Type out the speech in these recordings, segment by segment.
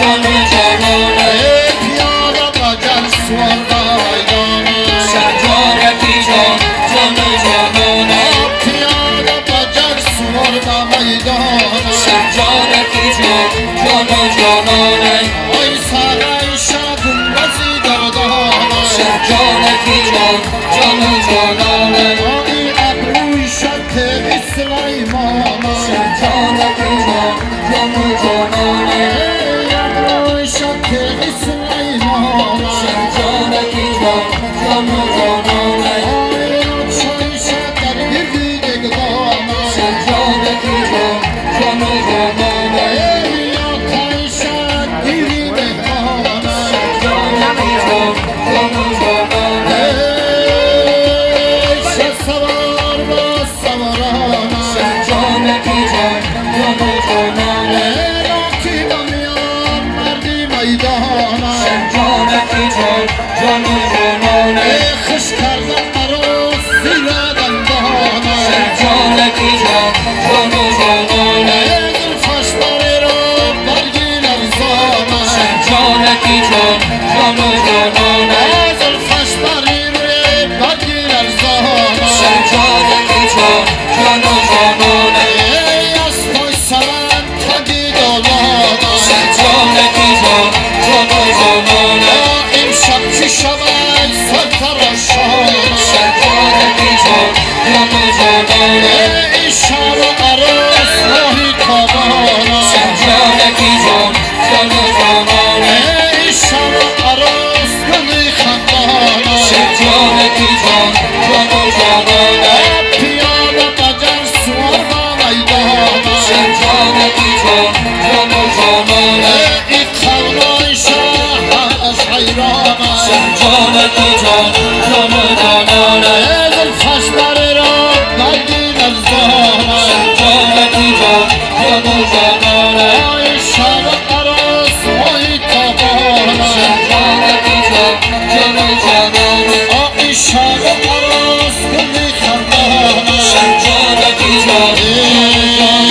جانو جانانه پیاده بجل سوار بایدانه سرجانکی جان جانو جانانه پیاده بجل سوار بایدانه سرجانکی جان جانو جانانه ای سرای شدون بزی دردانه سرجانکی جان جانو جانانه ای ابروی شد سلیمانه سرجانکی جان جانو جانانه ای ابروی شد سلیمانه سرجانکی جان جانو جانانه چای شد در گردی دگدانه سرجانکی جان جانو جانانه ای آتای شد گیری بهانه سرجانکی جان جانو جانانه ای شد سوار با سوارانه سرجانکی جان جانو جانانه ای راکی بمیان مردی میدانه سرجانکی جان جانو جانانه ای خوش کردن عروس زیر دندانه سرجانکی جان جانو جانانه ای زلفش باری رو برگی لرزانه سرجانکی جان جانو جانانه ای زلفش باری روی برگی لرزانه سرجانکی جان جانو جانانه ای از پای سرم تگی دولانه سرجانکی جان جانو جانانه امشب چی شود سرتراشانه سرجانکی جان جانو جانانه ای شب عروس راهی تابانه سرجانکی جان جانو جانانه ای شب عروس گلی خندانه سرجانکی جان جانو جانانه پیاده بجر سوار با میدانه سرجانکی جان جانو جانانه ای قولای شهرش حیرانه سرجانکی جان جانو جانانه ای زلفش بری را برگی لرزانه سرجانکی جان جانو جانانه ای شب عروس راهی تابانه سرجانکی جان جانو جانانه ای شب عروس گلی خندانه سرجانکی جان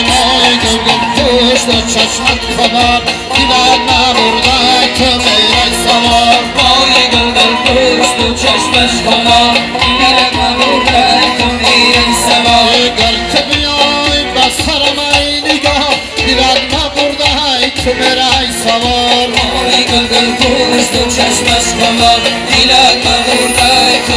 مای گلگل پشت و چشمت خبر دیدن نبرده که میره سوار مای گلدل پشت و چشمش کنار میرک مبوده تو میرن سوار گر که بیای به سرم ای نگاه دیدن نبرده که میره سوار مای گلدل پشت و چشمش کنار میرک مبوده تو